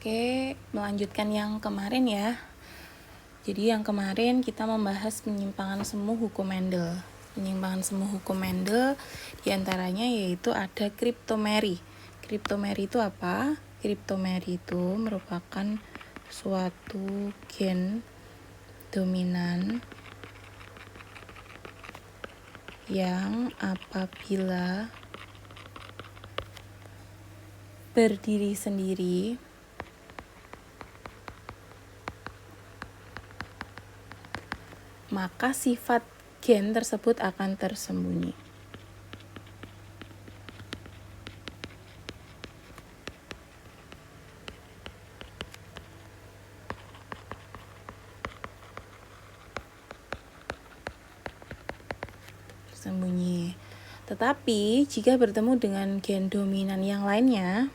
Oke, melanjutkan yang kemarin ya. Jadi yang kemarin kita membahas penyimpangan semu hukum Mendel. Penyimpangan semu hukum Mendel diantaranya yaitu ada kriptomeri. Kriptomeri itu apa? Kriptomeri itu merupakan suatu gen dominan yang apabila berdiri sendiri maka sifat gen tersebut akan tersembunyi. Tetapi jika bertemu dengan gen dominan yang lainnya,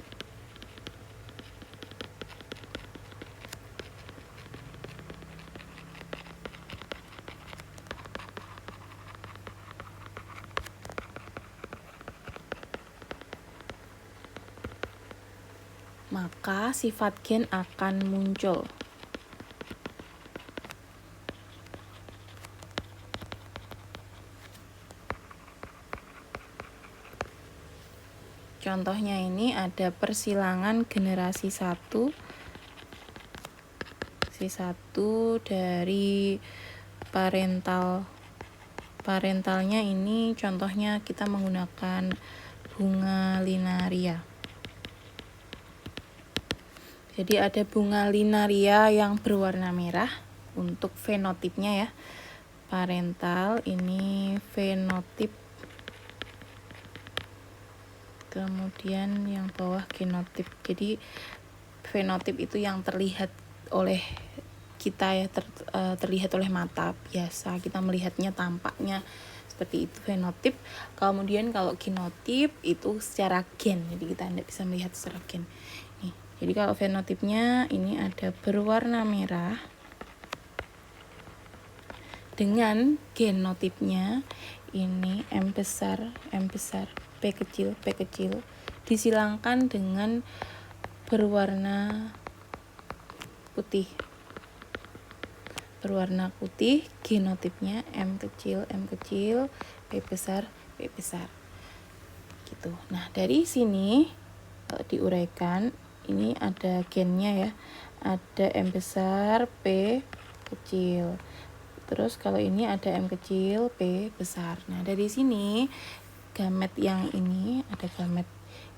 maka sifat gen akan muncul. Contohnya ini ada persilangan generasi 1 dari parentalnya ini contohnya kita menggunakan bunga linaria. Jadi ada bunga linaria yang berwarna merah untuk fenotipnya ya. Parental ini fenotip, kemudian yang bawah genotip. Jadi fenotip itu yang terlihat oleh kita ya, terlihat oleh mata biasa, kita melihatnya tampaknya seperti itu fenotip. Kemudian kalau genotip itu secara gen, jadi kita tidak bisa melihat secara gen. Nih, jadi kalau fenotipnya ini ada berwarna merah dengan genotipnya ini M besar, P kecil disilangkan dengan berwarna putih, genotipnya M kecil, P besar gitu. Nah, dari sini diuraikan, ini ada gennya ya, ada M besar, P kecil. Terus kalau ini ada M kecil, P besar. Nah, dari sini gamet yang ini, ada gamet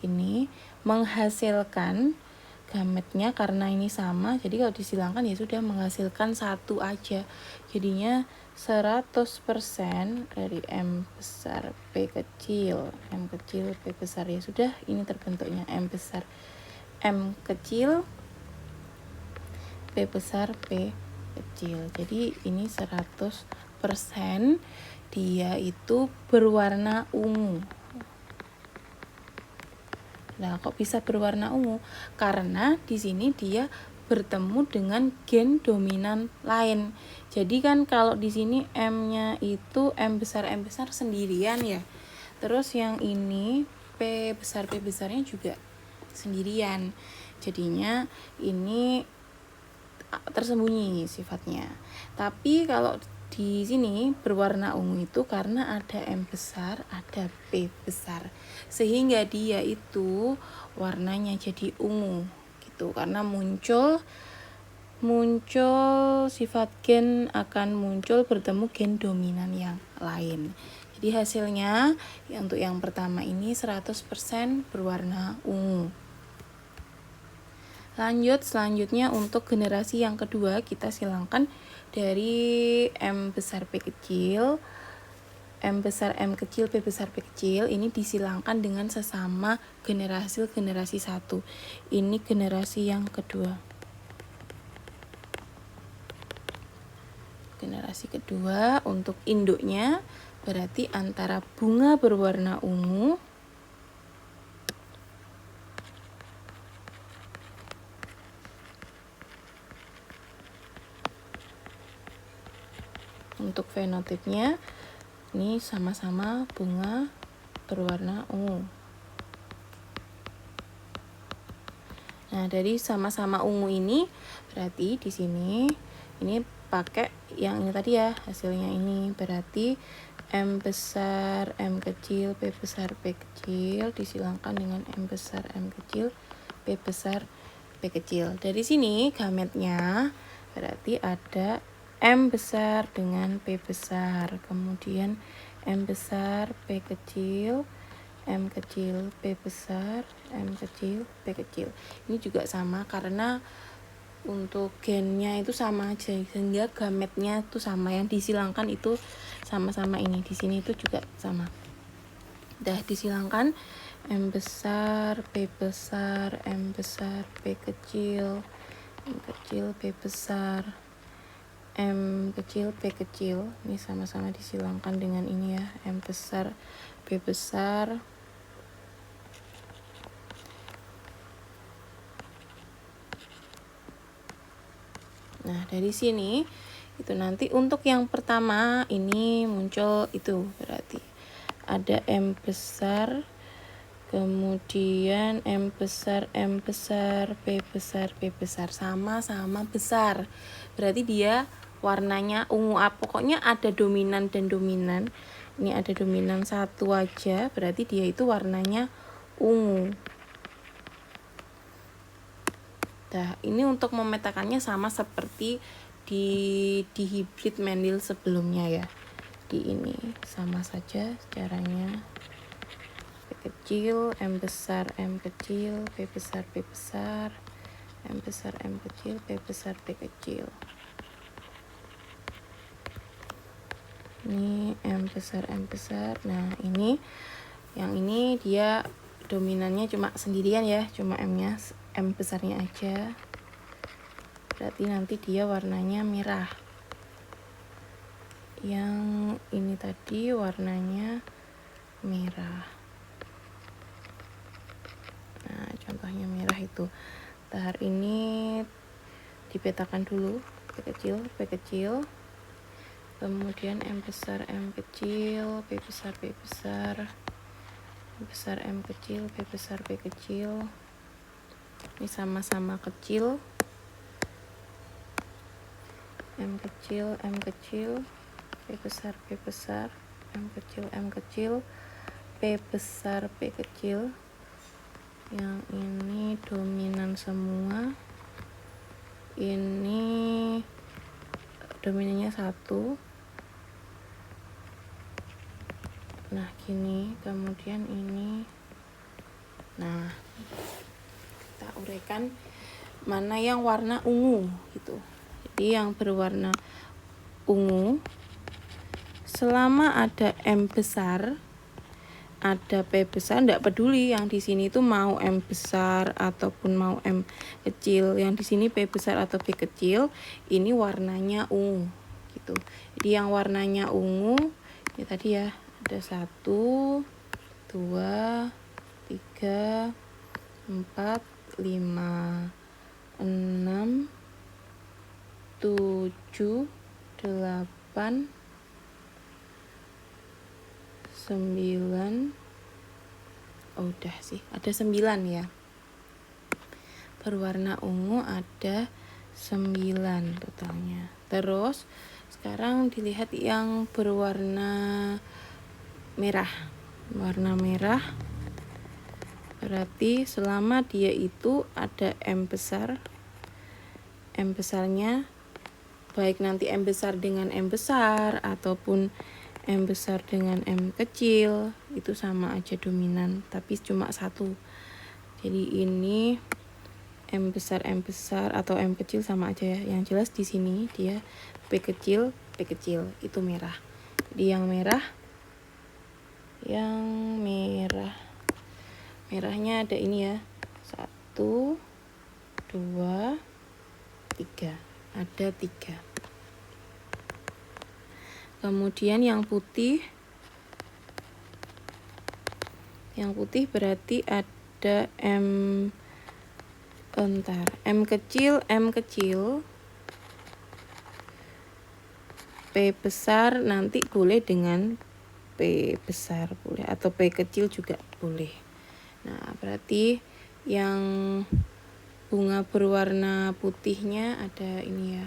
ini menghasilkan gametnya karena ini sama. Jadi kalau disilangkan ya sudah menghasilkan satu aja. Jadinya 100% dari M besar, P kecil, P besar, ya sudah ini terbentuknya M besar, M kecil, P besar, P kecil. Jadi ini 100% dia itu berwarna ungu. Nah, kok bisa berwarna ungu? Karena di sini dia bertemu dengan gen dominan lain. Jadi kan kalau di sini M-nya itu M besar sendirian ya. Terus yang ini P besarnya juga sendirian. Jadinya ini tersembunyi sifatnya. Tapi kalau di sini berwarna ungu itu karena ada M besar, ada P besar. Sehingga dia itu warnanya jadi ungu gitu. Karena muncul sifat gen akan muncul bertemu gen dominan yang lain. Jadi hasilnya untuk yang pertama ini 100% berwarna ungu. Selanjutnya untuk generasi yang kedua kita silangkan dari M besar P kecil, M besar M kecil, P besar P kecil ini disilangkan dengan sesama generasi 1. Ini generasi yang kedua. Generasi kedua untuk induknya berarti antara bunga berwarna ungu untuk fenotipnya ini sama-sama bunga berwarna ungu. Nah, dari sama-sama ungu ini berarti di sini ini pakai yang ini tadi ya, hasilnya ini berarti M besar M kecil P besar P kecil disilangkan dengan M besar M kecil P besar P kecil. Dari sini gametnya berarti ada M besar dengan P besar, kemudian M besar P kecil M kecil P besar M kecil P kecil. Ini juga sama karena untuk gennya itu sama aja, sehingga gametnya itu sama, yang disilangkan itu sama-sama ini. Di sini itu juga sama. Udah disilangkan M besar P besar M besar P kecil M kecil P besar M kecil P kecil. Ini sama-sama disilangkan dengan ini ya, M besar P besar Nah, dari sini itu nanti untuk yang pertama ini muncul itu berarti ada M besar, kemudian M besar P besar P besar, sama-sama besar. Berarti dia warnanya ungu. Pokoknya ada dominan dan dominan. Ini ada dominan satu aja, berarti dia itu warnanya ungu. Nah, ini untuk memetakannya sama seperti di hibrid mendil sebelumnya ya. Di ini sama saja caranya. P kecil, M besar, M kecil, P besar, P besar, M besar, M kecil, P besar, P kecil. Ini M besar, M besar. Nah, ini yang ini dia dominannya cuma sendirian ya, cuma M-nya, M besarnya aja. Berarti nanti dia warnanya merah. Yang ini tadi warnanya merah. Nah, contohnya merah itu. Tahar ini dipetakan dulu, P kecil, kemudian M besar, M kecil, P besar, P besar, M besar, M kecil, P besar, P kecil. Ini sama-sama kecil, M kecil, P besar, P besar, M kecil, P besar, P kecil. Yang ini dominan semua, ini dominannya 1. Nah, gini, kemudian ini. Nah, kita uraikan mana yang warna ungu gitu. Jadi yang berwarna ungu selama ada M besar, ada P besar, enggak peduli yang di sini itu mau M besar ataupun mau M kecil. Yang di sini P besar atau P kecil, ini warnanya ungu gitu. Jadi yang warnanya ungu ini tadi ya, ada 1 2 3 4 5 6 7 8 9. Oh, udah sih, ada 9 ya. Berwarna ungu ada 9 totalnya. Terus sekarang dilihat yang berwarna merah. Warna merah berarti selama dia itu ada M besar, M besarnya baik nanti M besar dengan M besar ataupun M besar dengan M kecil, itu sama aja dominan, tapi cuma 1. Jadi ini M besar atau M kecil sama aja ya. Yang jelas di sini dia P kecil itu merah. Jadi yang merahnya ada ini ya, 1 2 3, ada 3. Kemudian yang putih berarti ada M kecil, P besar nanti boleh dengan P besar boleh, atau P kecil juga boleh. Nah, berarti yang bunga berwarna putihnya ada ini ya,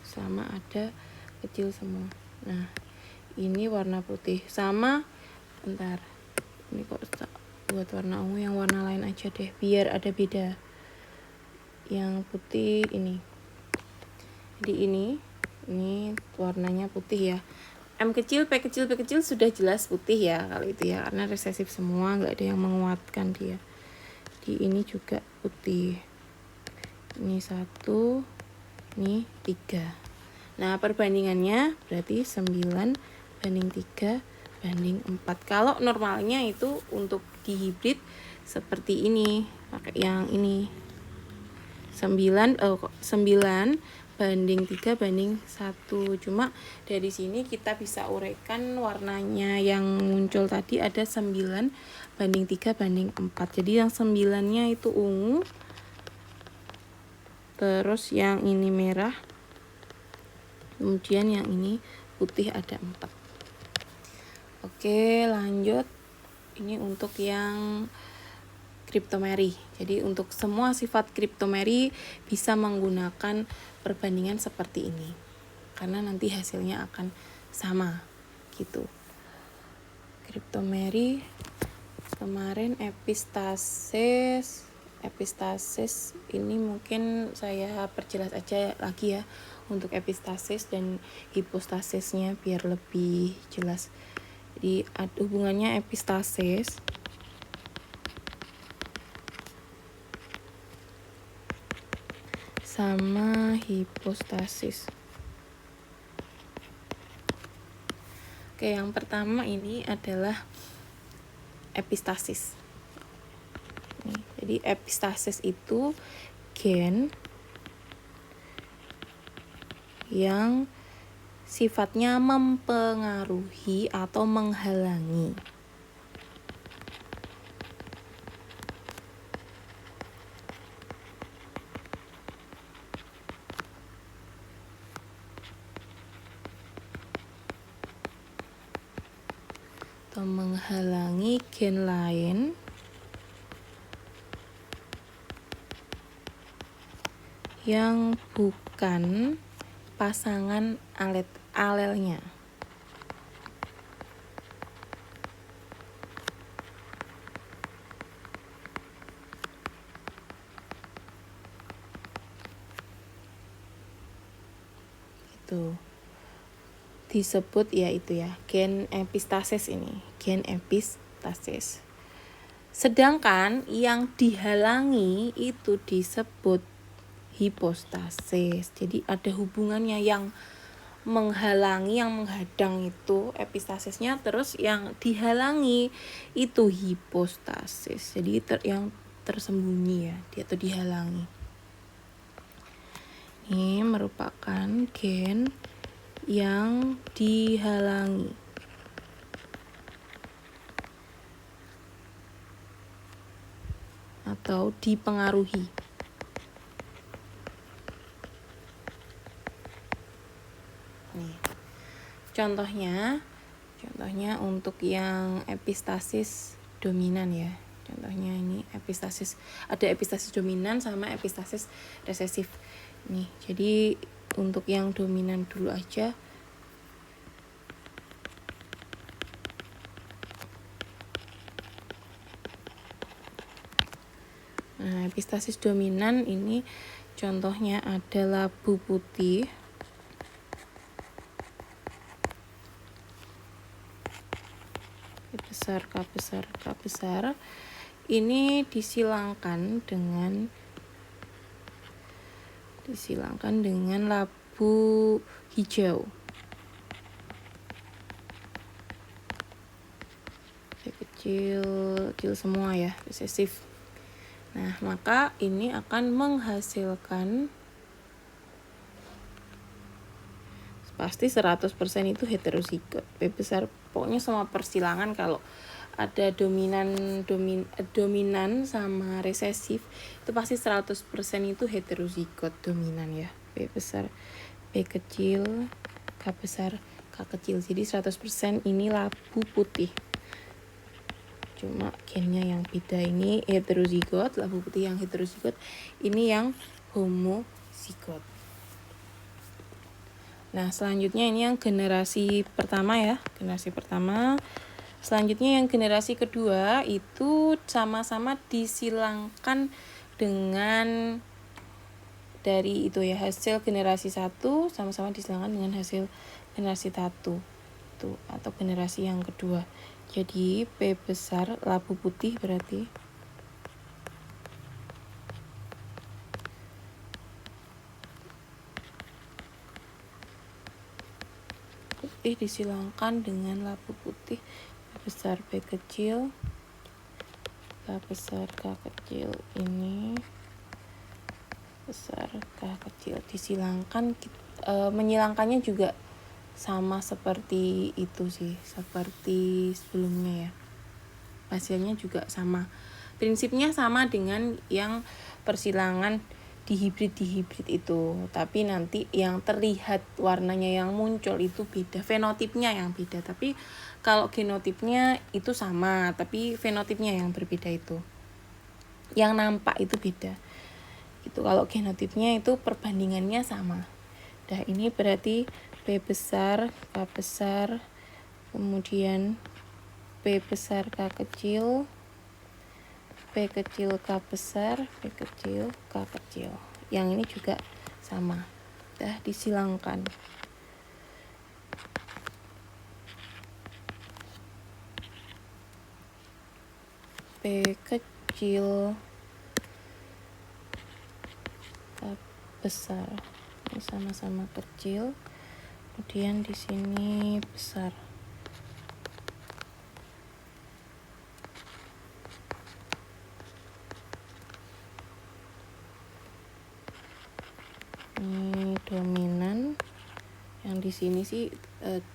sama ada kecil semua. Nah ini warna putih sama, bentar, ini kok buat warna ungu, yang warna lain aja deh biar ada beda. Yang putih ini, jadi ini warnanya putih ya. M kecil, P kecil, P kecil sudah jelas putih ya kalau itu ya, karena resesif semua, nggak ada yang menguatkan dia. Di ini juga putih. Ini 1, ini 3. Nah perbandingannya berarti 9 banding 3 banding 4. Kalau normalnya itu untuk di hibrid seperti ini, pakai yang ini 9 banding 3 banding 1. Cuma dari sini kita bisa uraikan warnanya yang muncul tadi ada 9 banding 3 banding 4. Jadi yang 9-nya itu ungu, terus yang ini merah, kemudian yang ini putih ada 4. Oke lanjut, ini untuk yang cryptomeri. Jadi untuk semua sifat cryptomeri bisa menggunakan perbandingan seperti ini, karena nanti hasilnya akan sama gitu. Cryptomeri kemarin epistasis ini mungkin saya perjelas aja lagi ya untuk epistasis dan hipostasisnya biar lebih jelas. Jadi hubungannya epistasis sama hipostasis. Oke, yang pertama ini adalah epistasis. Jadi epistasis itu gen yang sifatnya mempengaruhi atau menghalangi gen lain yang bukan pasangan alelnya. Itu disebut ya itu ya, gen epistasis ini, gen epistasis. Sedangkan yang dihalangi itu disebut hipostasis. Jadi ada hubungannya, yang menghalangi, yang menghadang itu epistasisnya, terus yang dihalangi itu hipostasis. Jadi yang tersembunyi ya, dia tuh dihalangi. Ini merupakan gen yang dihalangi atau dipengaruhi. Nih, contohnya untuk yang epistasis dominan ya. Contohnya ini epistasis, ada epistasis dominan sama epistasis resesif. Nih, jadi untuk yang dominan dulu aja. Nah, epistasis dominan ini contohnya ada labu putih, K besar. Ini disilangkan dengan labu hijau. Kecil semua ya, resesif. Nah, maka ini akan menghasilkan pasti 100% itu heterozigot. P besar, pokoknya semua persilangan kalau ada dominan sama resesif itu pasti 100% itu heterozigot dominan ya. P besar, P kecil, K besar, K kecil. Jadi 100% ini labu putih. cuma gennya yang beda. Ini heterozigot, labu putih yang heterozigot, ini yang homozigot. Nah, selanjutnya ini yang generasi pertama ya, generasi pertama. Selanjutnya yang generasi kedua itu sama-sama disilangkan dengan dari itu ya, hasil generasi 1 sama-sama disilangkan dengan hasil generasi 1 itu, atau generasi yang kedua. Jadi P besar labu putih berarti disilangkan dengan labu putih P besar P kecil, K besar K kecil, ini besar K kecil, disilangkan. Menyilangkannya juga sama seperti itu sih, seperti sebelumnya ya, hasilnya juga sama, prinsipnya sama dengan yang persilangan dihibrid itu, tapi nanti yang terlihat warnanya yang muncul itu beda, fenotipnya yang beda. Tapi kalau genotipnya itu sama, tapi fenotipnya yang berbeda, itu yang nampak itu beda. Itu kalau genotipnya itu perbandingannya sama. Nah, ini berarti P besar K besar, kemudian P besar K kecil, P kecil K besar, P kecil K kecil. Yang ini juga sama. Dah disilangkan. P kecil K besar. Ini sama-sama kecil. Kemudian di sini besar. Ini dominan, yang di sini sih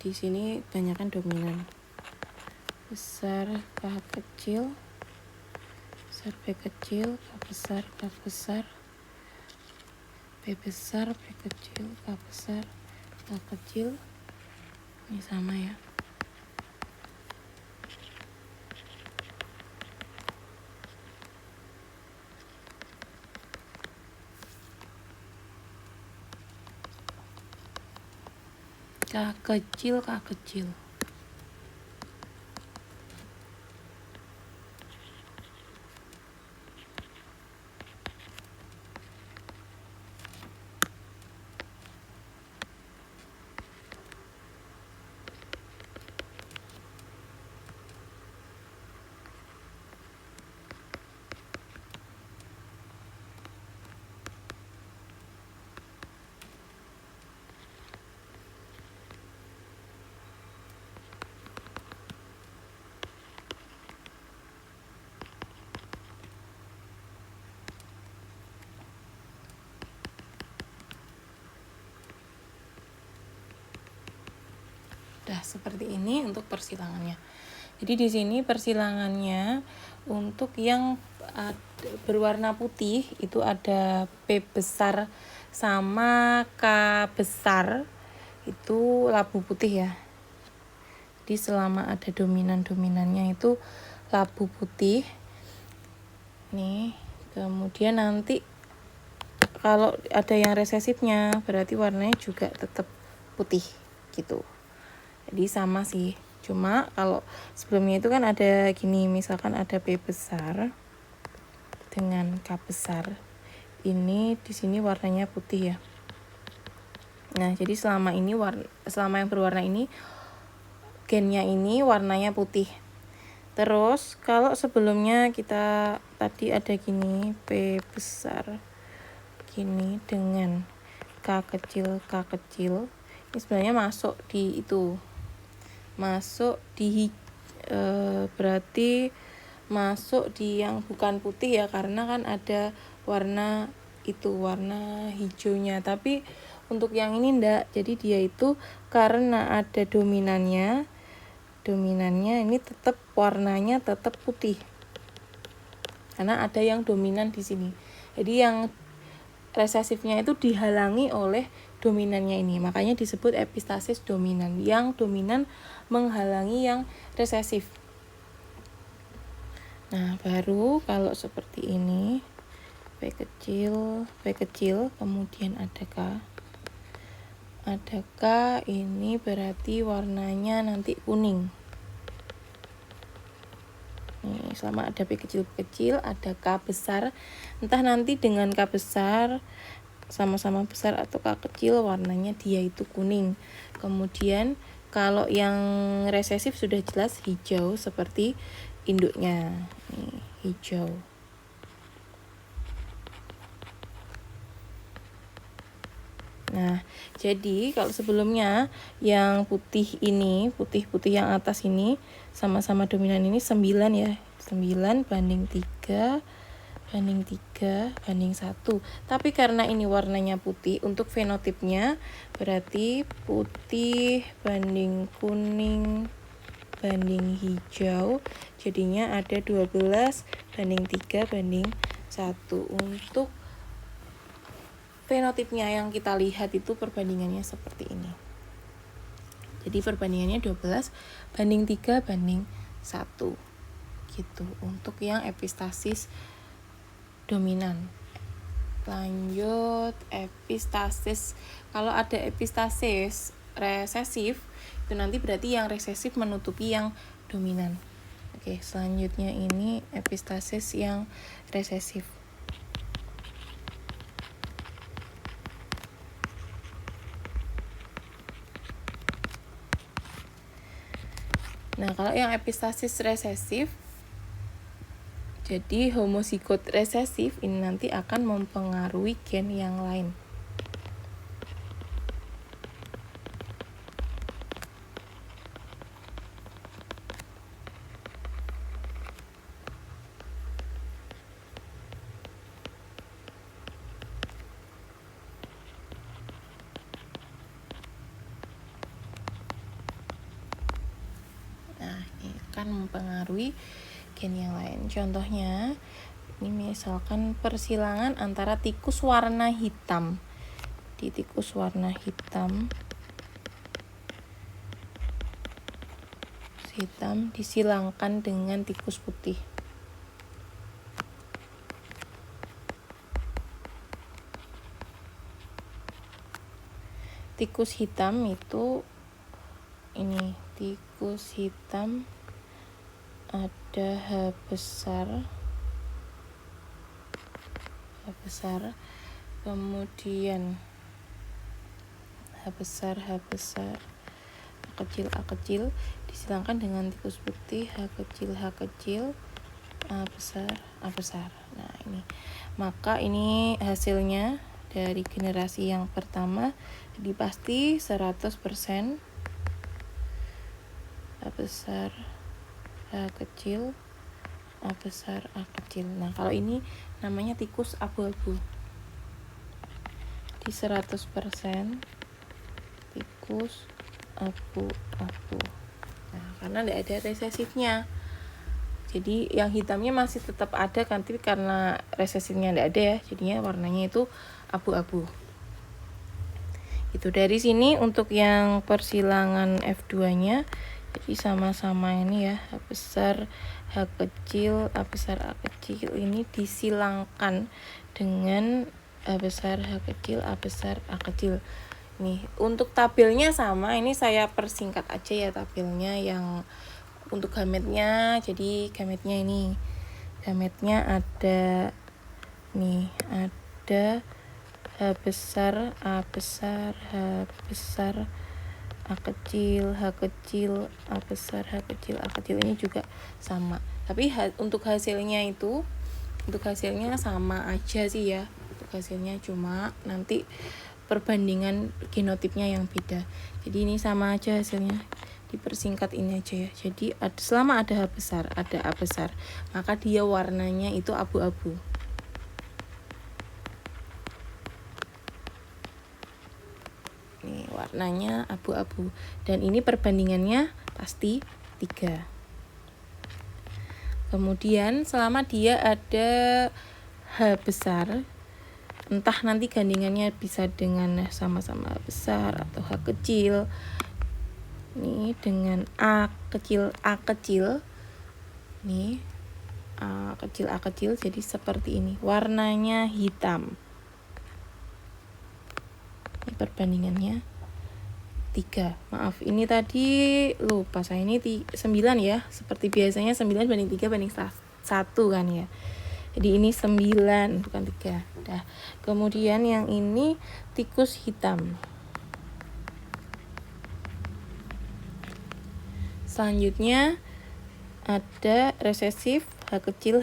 di sini banyakkan dominan. Besar K kecil, besar P kecil, K besar K besar, P besar P kecil, K besar K kecil. Ini sama ya. K kecil K kecil. Dah seperti ini untuk persilangannya. Jadi di sini persilangannya untuk yang berwarna putih itu ada P besar sama K besar, itu labu putih ya. Jadi selama ada dominan-dominannya itu labu putih. Nih, kemudian nanti kalau ada yang resesifnya berarti warnanya juga tetap putih gitu. Jadi sama sih, cuma kalau sebelumnya itu kan ada gini, misalkan ada P besar dengan K besar, ini di sini warnanya putih ya. Nah, jadi selama yang berwarna ini gennya ini warnanya putih. Terus kalau sebelumnya kita tadi ada gini, P besar gini dengan K kecil, ini sebenarnya masuk di itu, berarti masuk di yang bukan putih ya, karena kan ada warna hijaunya. Tapi untuk yang ini enggak, jadi dia itu karena ada dominannya ini tetap warnanya tetap putih, karena ada yang dominan di sini. Jadi yang resesifnya itu dihalangi oleh dominannya ini, makanya disebut epistasis dominan. Yang dominan menghalangi yang resesif. Nah, baru kalau seperti ini, P kecil, kemudian ada K. Ada K, ini berarti warnanya nanti kuning. Nih, selama ada P kecil, ada K besar. Entah nanti dengan K besar, sama-sama besar atau K kecil, warnanya dia itu kuning. Kemudian kalau yang resesif sudah jelas hijau seperti induknya. Nih, hijau. Nah, jadi kalau sebelumnya yang putih ini, putih-putih yang atas ini sama-sama dominan ini 9 ya. 9 banding 3 banding 3 banding 1. Tapi karena ini warnanya putih, untuk fenotipnya berarti putih banding kuning banding hijau, jadinya ada 12 banding 3 banding 1. Untuk fenotipnya yang kita lihat itu perbandingannya seperti ini. Jadi perbandingannya 12 banding 3 banding 1 gitu untuk yang epistasis dominan. Lanjut epistasis. Kalau ada epistasis resesif itu nanti berarti yang resesif menutupi yang dominan. Oke, selanjutnya ini epistasis yang resesif. Nah, kalau yang epistasis resesif, jadi homozigot resesif ini nanti akan mempengaruhi gen yang lain. Akan mempengaruhi gen yang lain. Contohnya, ini misalkan persilangan antara tikus warna hitam. Di tikus warna hitam disilangkan dengan tikus putih. Tikus hitam itu ini, tikus hitam ada H besar, kemudian H besar, A kecil disilangkan dengan tikus putih, H kecil, A besar. Nah, ini. Maka ini hasilnya dari generasi yang pertama, jadi pasti 100% A besar, A kecil, A besar, A kecil. Nah, kalau ini namanya tikus abu-abu. Di 100% tikus abu-abu. Nah, karena tidak ada resesifnya. Jadi yang hitamnya masih tetap ada kan, tapi karena resesifnya tidak ada ya, jadinya warnanya itu abu-abu. Itu dari sini untuk yang persilangan F2-nya. Jadi sama-sama ini ya, H besar, H kecil, A besar, A kecil ini disilangkan dengan A besar, H kecil, A besar, A kecil. Nih, untuk tabelnya sama, ini saya persingkat aja ya tabelnya yang untuk gametnya. Jadi gametnya ini, gametnya ada nih, ada H besar, A besar, H besar, A kecil, A besar, H kecil, A kecil, ini juga sama. Tapi untuk hasilnya itu, untuk hasilnya sama aja sih ya. Untuk hasilnya cuma nanti perbandingan genotipnya yang beda. Jadi ini sama aja hasilnya. Dipersingkat ini aja ya. Jadi selama ada H besar, ada A besar, maka dia warnanya itu abu-abu. Nih, warnanya abu-abu. Dan ini perbandingannya pasti 3. Kemudian selama dia ada H besar, entah nanti gandingannya bisa dengan sama-sama H besar atau H kecil. Nih dengan A kecil. Nih A kecil jadi seperti ini, warnanya hitam. Ini perbandingannya 3. Maaf, ini tadi lupa saya, ini 9 ya. Seperti biasanya 9 banding 3 banding 1 kan ya. Jadi ini 9 bukan 3. Dah. Kemudian yang ini tikus hitam. Selanjutnya ada resesif H kecil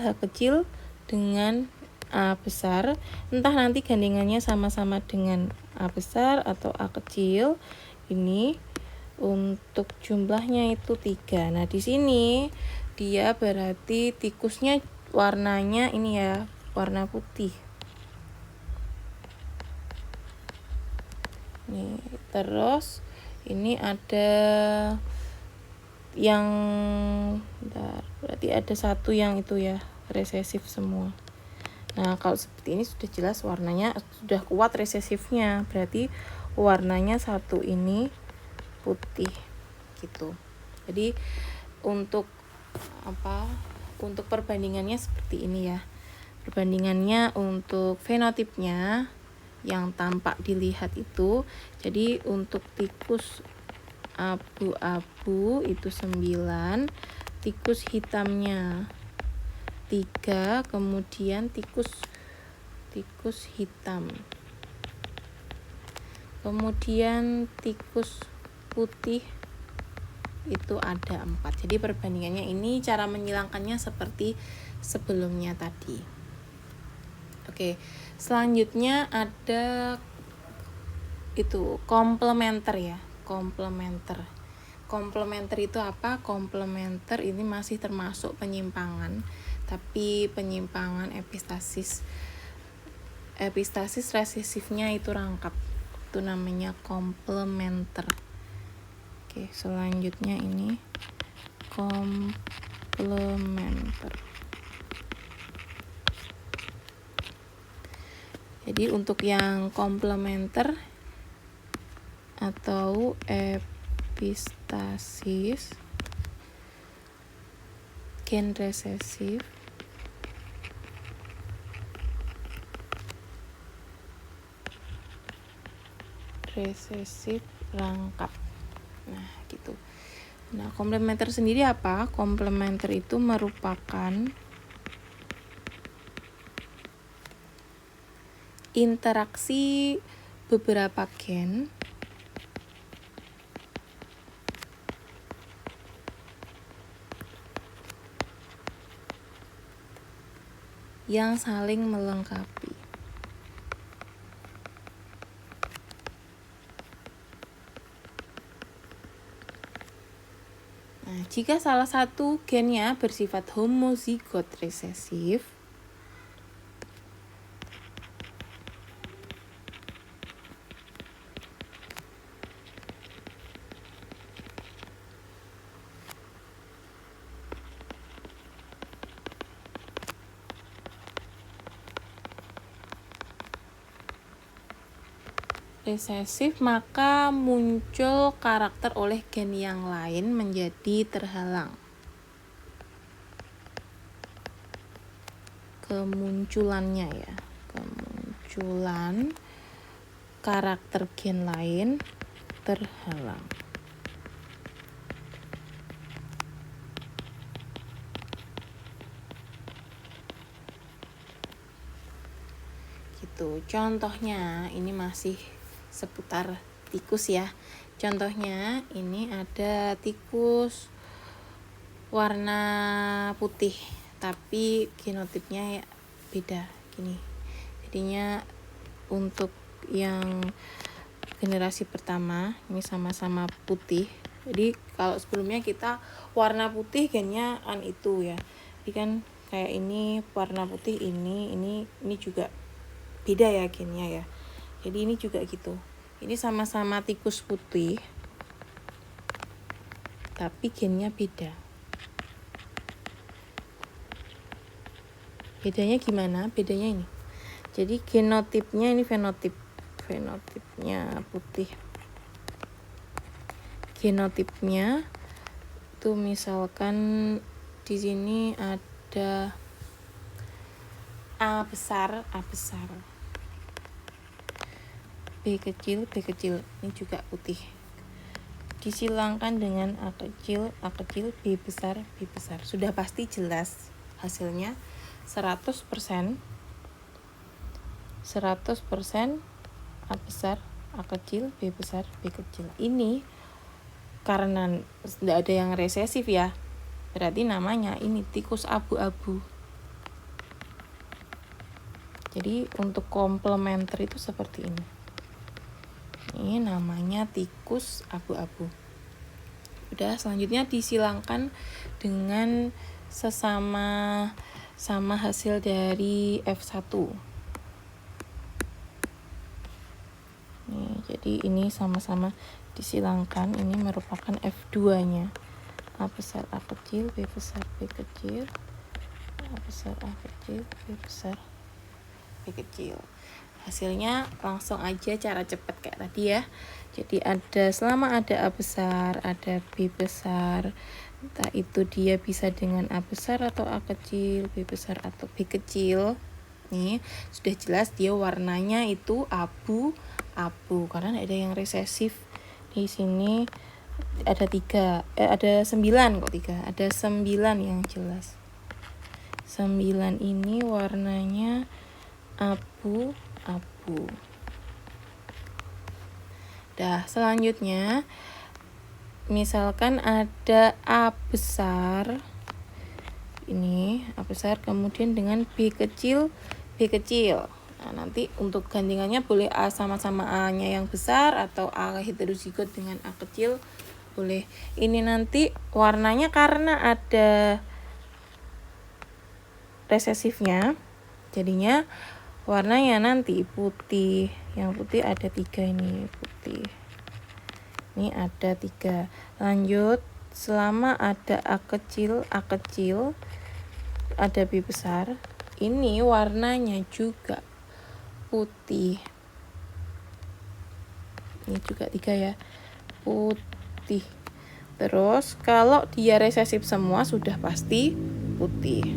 dengan A besar. Entah nanti gandengannya sama-sama dengan A besar atau A kecil. Ini untuk jumlahnya itu 3. Nah, di sini dia berarti tikusnya warnanya ini ya, warna putih. Nih, terus ini ada yang berarti ada satu yang itu ya, resesif semua. Nah, kalau seperti ini sudah jelas warnanya sudah kuat resesifnya, berarti warnanya satu ini putih gitu. Jadi untuk untuk perbandingannya seperti ini ya. Perbandingannya untuk fenotipnya yang tampak dilihat itu, jadi untuk tikus abu-abu itu 9, tikus hitamnya 3, kemudian tikus hitam, kemudian tikus putih itu ada 4. Jadi perbandingannya ini cara menyilangkannya seperti sebelumnya tadi. Oke, selanjutnya ada itu komplementer ya. Komplementer itu apa? Komplementer ini masih termasuk penyimpangan, tapi penyimpangan epistasis resesifnya itu rangkap. Itu namanya komplementer. Oke, selanjutnya ini komplementer. Jadi untuk yang komplementer atau epistasis gen resesif rangkap. Nah, gitu. Nah, komplementer sendiri apa? Komplementer itu merupakan interaksi beberapa gen yang saling melengkapi. Nah, jika salah satu gennya bersifat homozigot resesif, maka muncul karakter oleh gen yang lain menjadi terhalang. Kemunculan karakter gen lain terhalang. Gitu. Contohnya ini masih seputar tikus ya. Contohnya ini ada tikus warna putih tapi genotipnya ya beda gini. Jadinya untuk yang generasi pertama ini sama-sama putih. Jadi kalau sebelumnya kita warna putih gennya itu ya. Jadi kan kayak ini warna putih ini juga beda ya gennya ya. Jadi ini juga gitu. Ini sama-sama tikus putih tapi gennya beda. Bedanya gimana? Bedanya ini. Jadi genotipnya ini fenotipnya putih. Genotipnya itu misalkan di sini ada A besar, A besar. B kecil, B kecil. Ini juga putih. Disilangkan dengan A kecil, B besar, B besar. Sudah pasti jelas hasilnya 100%. 100% A besar, A kecil, B besar, B kecil. Ini karena tidak ada yang resesif ya. Berarti namanya ini tikus abu-abu. Jadi untuk komplementer itu seperti ini. Ini namanya tikus abu-abu. Udah, selanjutnya disilangkan dengan sama hasil dari F1. Nih, jadi ini sama-sama disilangkan. Ini merupakan F2-nya. A besar, A kecil, B besar, B kecil. A besar, A kecil, B besar, B kecil. Hasilnya langsung aja cara cepat kayak tadi ya. Jadi selama ada A besar, ada B besar, entah itu dia bisa dengan A besar atau A kecil, B besar atau B kecil. Nih, sudah jelas dia warnanya itu abu-abu karena ada yang resesif. Di sini ada 9 kok 3. Ada 9 yang jelas. 9 ini warnanya abu-abu. Dah, selanjutnya misalkan ada A besar. Ini A besar kemudian dengan B kecil, B kecil. Nah, nanti untuk gantiannya boleh A sama-sama A-nya yang besar atau A heterozigot dengan A kecil boleh. Ini nanti warnanya karena ada resesifnya, jadinya warnanya nanti putih. Yang putih ada 3 ini putih. Ini ada 3. Lanjut, selama ada A kecil, ada B besar, ini warnanya juga putih. Ini juga 3 ya, putih. Terus kalau dia resesif semua sudah pasti putih.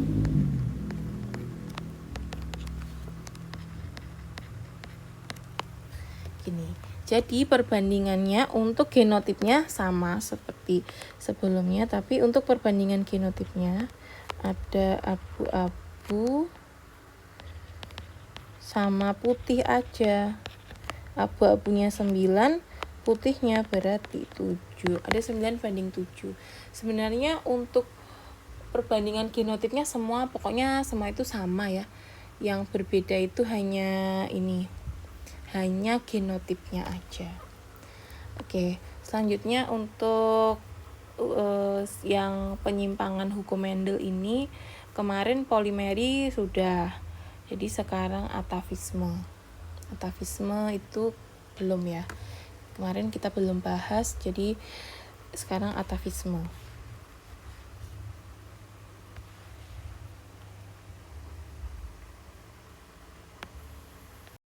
Gini. Jadi perbandingannya untuk genotipnya sama seperti sebelumnya, tapi untuk perbandingan genotipnya ada abu-abu sama putih aja. Abu-abunya 9, putihnya berarti 7. Ada 9 banding 7. Sebenarnya untuk perbandingan genotipnya pokoknya semua itu sama ya. Yang berbeda itu hanya genotipnya aja. Oke, selanjutnya untuk yang penyimpangan hukum Mendel ini kemarin polimeri sudah. Jadi sekarang atavisme. Atavisme itu belum ya. Kemarin kita belum bahas, jadi sekarang atavisme.